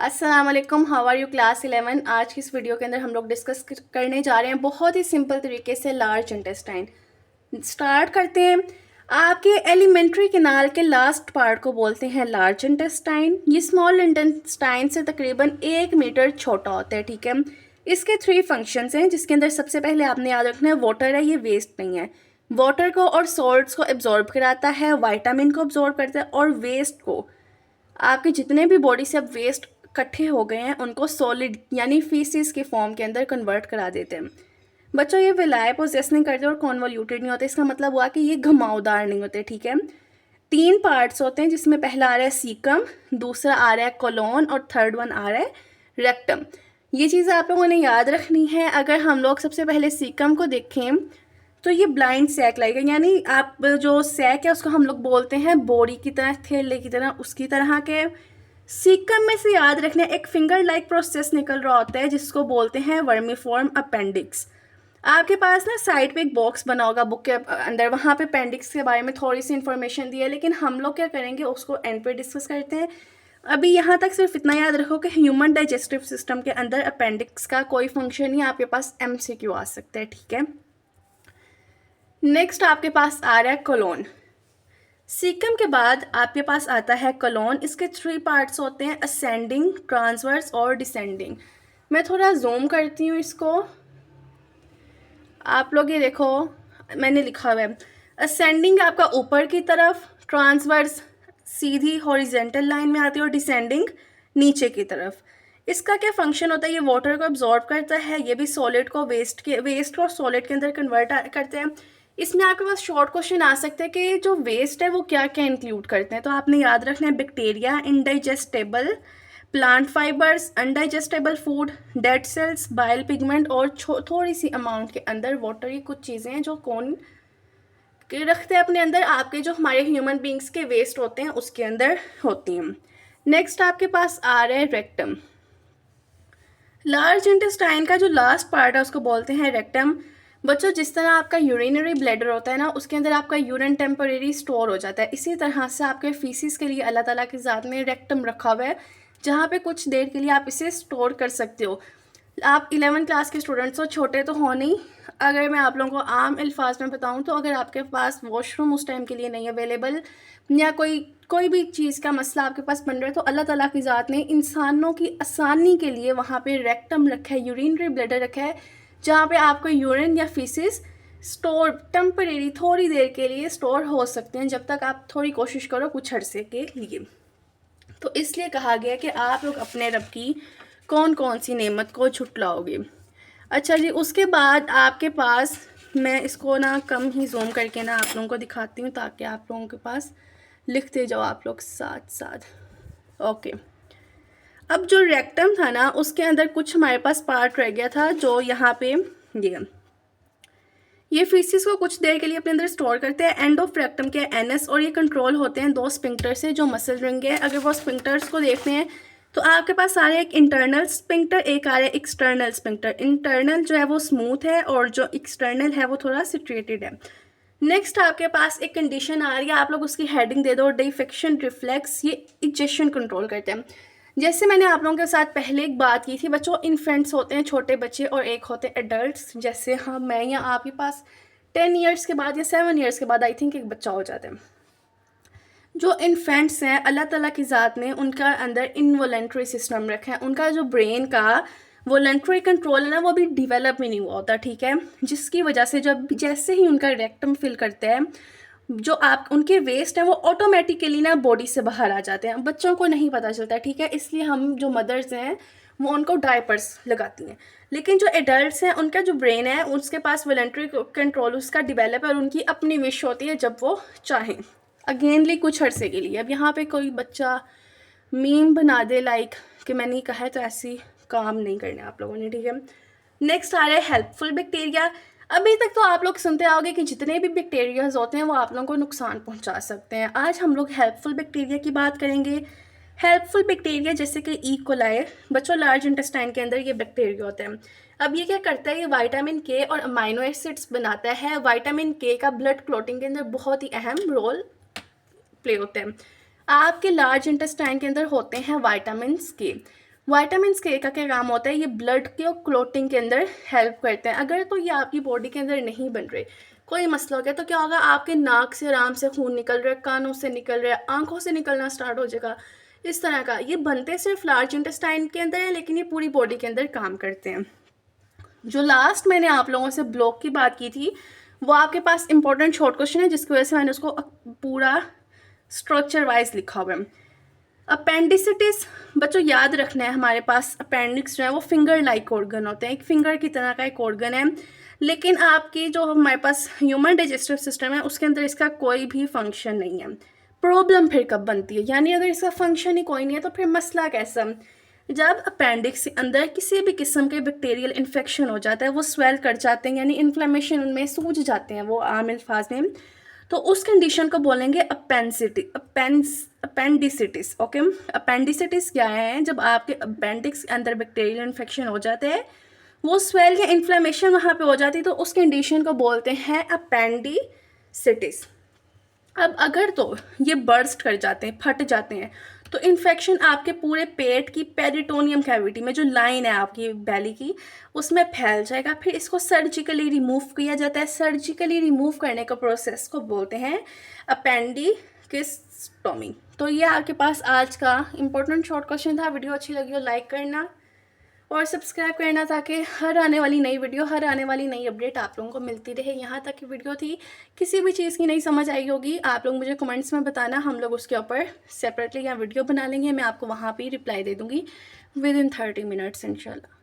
अस्सलाम वालेकुम, how are you class 11। आज की इस वीडियो के अंदर हम लोग डिस्कस करने जा रहे हैं बहुत ही सिंपल तरीके से लार्ज इंटेस्टाइन। स्टार्ट करते हैं। आपके एलिमेंट्री कैनाल के लास्ट पार्ट को बोलते हैं लार्ज इंटेस्टाइन। ये स्मॉल इंटेस्टाइन से तकरीबन 1 मीटर छोटा होता है, ठीक है। इसके 3 फंक्शंस हैं, जिसके अंदर सबसे पहले आपने याद रखना है वाटर है, ये वेस्ट नहीं है। वाटर को और सॉल्ट्स को एब्जॉर्ब कराता है, वाइटामिन को एब्जॉर्ब करता है, और वेस्ट को, आपके जितने भी बॉडी से अब वेस्ट इकट्ठे हो गए हैं उनको सॉलिड यानी फीसिस के फॉर्म के अंदर कन्वर्ट करा देते हैं। बच्चों, ये विलाय पोजेस नहीं करते और कॉन्वोल्यूटेड नहीं होते। इसका मतलब हुआ कि ये घुमावदार नहीं होते, ठीक है। 3 पार्ट्स होते हैं, जिसमें पहला आ रहा है सीकम, दूसरा आ रहा है कोलोन, और थर्ड वन आ रहा है रेक्टम। ये चीज़ें आप लोगों ने याद रखनी है। अगर हम लोग सबसे पहले सीकम को देखें तो ये ब्लाइंड सैक लाइक है, यानी आप जो सैक है उसको हम लोग बोलते हैं बोरी की तरह, थैले की तरह, उसकी तरह के। सीकम में से याद रखना एक फिंगर लाइक प्रोसेस निकल रहा होता है जिसको बोलते हैं वर्मीफॉर्म अपेंडिक्स। आपके पास ना साइड पे एक बॉक्स बना होगा बुक के अंदर, वहाँ पे अपेंडिक्स के बारे में थोड़ी सी इन्फॉर्मेशन दी है, लेकिन हम लोग क्या करेंगे उसको एंड पे डिस्कस करते हैं। अभी यहाँ तक सिर्फ इतना याद रखो कि ह्यूमन डाइजेस्टिव सिस्टम के अंदर अपेंडिक्स का कोई फंक्शन नहीं, आपके पास MCQ आ सकता है, ठीक है। नेक्स्ट आपके पास आ रहा है कोलोन। सीकम के बाद आपके पास आता है कोलोन। इसके 3 पार्ट्स होते हैं, असेंडिंग, ट्रांसवर्स और डिसेंडिंग। मैं थोड़ा जूम करती हूँ इसको, आप लोग ये देखो मैंने लिखा हुआ है। असेंडिंग आपका ऊपर की तरफ, ट्रांसवर्स सीधी हॉरिजेंटल लाइन में आती है, और डिसेंडिंग नीचे की तरफ। इसका क्या फंक्शन होता है, ये वाटर को एब्जॉर्ब करता है, ये भी सॉलिड को वेस्ट को सॉलिड के अंदर कन्वर्ट करते हैं। इसमें आपके पास शॉर्ट क्वेश्चन आ सकते हैं कि जो वेस्ट है वो क्या क्या इंक्लूड करते हैं, तो आपने याद रखना है bacteria, indigestible plant fibres, undigestible food, dead cells, bile pigment, और थोड़ी सी अमाउंट के अंदर वाटर। ये कुछ चीज़ें हैं जो कौन के रखते हैं अपने अंदर, आपके जो हमारे ह्यूमन बींग्स के वेस्ट होते हैं उसके अंदर होती हैं। नेक्स्ट आपके पास आ रहा है रेक्टम। लार्ज इंटेस्टाइन का जो लास्ट पार्ट है उसको बोलते हैं रेक्टम। बच्चों, जिस तरह आपका यूरिनरी ब्लैडर होता है ना, उसके अंदर आपका यूरिन टेम्परेरी स्टोर हो जाता है, इसी तरह से आपके फीसिस के लिए अल्लाह ताला की ज़ात ने रेक्टम रखा हुआ है, जहाँ पे कुछ देर के लिए आप इसे स्टोर कर सकते हो। आप 11th क्लास के स्टूडेंट्स हो, छोटे तो हो नहीं। अगर मैं आप लोगों को आम अल्फाज में बताऊं तो अगर आपके पास वॉशरूम उस टाइम के लिए नहीं अवेलेबल, या कोई भी चीज़ का मसला आपके पास बन रहा है, तो अल्लाह ताला की ज़ात ने इंसानों की आसानी के लिए वहाँ पे रेक्टम रखा है, यूरिनरी ब्लैडर रखा है, जहाँ पे आपको यूरिन या फीसिस स्टोर टेम्परेरी थोड़ी देर के लिए स्टोर हो सकते हैं, जब तक आप थोड़ी कोशिश करो कुछ अरसे के लिए। तो इसलिए कहा गया कि आप लोग अपने रब की कौन कौन सी नेमत को झुटलाओगे। अच्छा जी, उसके बाद आपके पास, मैं इसको ना कम ही जूम करके ना आप लोगों को दिखाती हूँ ताकि आप लोगों के पास लिखते जाओ आप लोग साथ साथ। ओके, अब जो रेक्टम था ना उसके अंदर कुछ हमारे पास पार्ट रह गया था, जो यहाँ पे ये फीसिस को कुछ देर के लिए अपने अंदर स्टोर करते हैं। एंड ऑफ रेक्टम के एनएस, और ये कंट्रोल होते हैं 2 स्पिंक्टर से जो मसल रिंग है। अगर वो स्पिंक्टर्स को देखते हैं तो आपके पास आ रहा है एक इंटरनल स्पिंक्टर, एक आ रहा है एक्सटर्नल स्पिंक्टर। इंटरनल जो है वो स्मूथ है और जो एक्सटर्नल है वो थोड़ा सिट्रेटेड है। नेक्स्ट आपके पास एक कंडीशन आ रही है, आप लोग उसकी हेडिंग दे दो, डिफेक्शन रिफ्लेक्स। ये इजेक्शन कंट्रोल करते हैं। जैसे मैंने आप लोगों के साथ पहले एक बात की थी बच्चों, इन्फेंट्स होते हैं छोटे बच्चे, और एक होते हैं एडल्ट्स। जैसे हम, मैं या आपके पास 10 ईयर्स के बाद या 7 ईयर्स के बाद आई थिंक एक बच्चा हो जाता है। जो इन्फेंट्स हैं, अल्लाह ताला की ज़ात ने उनका अंदर इनवॉलेंट्री सिस्टम रखा है। उनका जो ब्रेन का वॉलेंट्री कंट्रोल है ना, वो भी डिवेलप ही नहीं हुआ होता, ठीक है। जिसकी वजह से जब जैसे ही उनका रेक्टम फिल करते हैं, जो आप उनके वेस्ट हैं वो ऑटोमेटिकली ना बॉडी से बाहर आ जाते हैं। बच्चों को नहीं पता चलता, ठीक है। इसलिए हम जो मदर्स हैं वो उनको डायपर्स लगाती हैं। लेकिन जो एडल्ट्स हैं उनका जो ब्रेन है उसके पास वॉलेंट्री कंट्रोल उसका डिवेलप है, और उनकी अपनी विश होती है जब वो चाहें, अगेनली कुछ अरसे के लिए। अब यहाँ पे कोई बच्चा मीम बना दे लाइक कि मैंने कहा है, तो ऐसी काम नहीं करने आप लोगों ने, ठीक है। नेक्स्ट आ रहा है हेल्पफुल बैक्टीरिया। अभी तक तो आप लोग सुनते आओगे कि जितने भी बैक्टीरियाज होते हैं वो आप लोगों को नुकसान पहुंचा सकते हैं। आज हम लोग हेल्पफुल बैक्टीरिया की बात करेंगे। हेल्पफुल बैक्टीरिया जैसे कि ई कोलाई, बच्चों लार्ज इंटेस्टाइन के अंदर ये बैक्टीरिया होते हैं। अब ये क्या करता है, ये विटामिन के और अमाइनो एसिड्स बनाता है। विटामिन के का ब्लड क्लॉटिंग के अंदर बहुत ही अहम रोल प्ले होते हैं। आपके लार्ज इंटेस्टाइन के अंदर होते हैं विटामिन के। विटामिन के का क्या काम होता है, ये ब्लड के और क्लोटिंग के अंदर हेल्प करते हैं। अगर तो ये आपकी बॉडी के अंदर नहीं बन रहे, कोई मसला हो गया, तो क्या होगा, आपके नाक से आराम से खून निकल रहा है, कानों से निकल रहा है, आंखों से निकलना स्टार्ट हो जाएगा, इस तरह का। ये बनते सिर्फ लार्ज इंटेस्टाइन के अंदर है, लेकिन ये पूरी बॉडी के अंदर काम करते हैं। जो लास्ट मैंने आप लोगों से ब्लॉक की बात की थी, वो आपके पास इंपॉर्टेंट शॉर्ट क्वेश्चन है, जिसकी वजह से मैंने उसको पूरा स्ट्रक्चर वाइज लिखा हुआ है। अपेंडिसिटिस बच्चों याद रखना है, हमारे पास अपेंडिक्स जो है वो फिंगर लाइक ऑर्गन होते हैं, एक फिंगर की तरह का एक ऑर्गन है, लेकिन आपकी जो हमारे पास ह्यूमन डाइजेस्टिव सिस्टम है उसके अंदर इसका कोई भी फंक्शन नहीं है। प्रॉब्लम फिर कब बनती है, यानी अगर इसका फंक्शन ही कोई नहीं है तो फिर मसला कैसा, जब अपेंडिक्स के अंदर किसी भी किस्म के बैक्टीरियल इन्फेक्शन हो जाता है, वो स्वेल कर जाते हैं, यानी इन्फ्लेमेशन उनमें सूज जाते हैं वो आम अल्फाज में, तो उस कंडीशन को बोलेंगे अपेंडिसिटिस। ओके, अपेंडिसिटिस क्या है, जब आपके अपेंडिक्स के अंदर बैक्टीरियल इन्फेक्शन हो जाते हैं, वो स्वेल या इन्फ्लेमेशन वहाँ पे हो जाती है, तो उस कंडीशन को बोलते हैं अपेंडिसिटिस। अब अगर तो ये बर्स्ट कर जाते हैं, फट जाते हैं, तो इन्फेक्शन आपके पूरे पेट की पेरिटोनियम कैविटी में, जो लाइन है आपकी बेली की, उसमें फैल जाएगा। फिर इसको सर्जिकली रिमूव किया जाता है। सर्जिकली रिमूव करने का प्रोसेस को बोलते हैं अपेंडिक्सिस्टोमी। तो ये आपके पास आज का इंपॉर्टेंट शॉर्ट क्वेश्चन था। वीडियो अच्छी लगी हो लाइक करना और सब्सक्राइब करना, ताकि हर आने वाली नई वीडियो, हर आने वाली नई अपडेट आप लोगों को मिलती रहे। यहाँ तक की वीडियो थी, किसी भी चीज़ की नहीं समझ आई होगी, आप लोग मुझे कमेंट्स में बताना, हम लोग उसके ऊपर सेपरेटली या वीडियो बना लेंगे, मैं आपको वहाँ पे रिप्लाई दे दूँगी विद इन 30 मिनट्स इंशाल्लाह।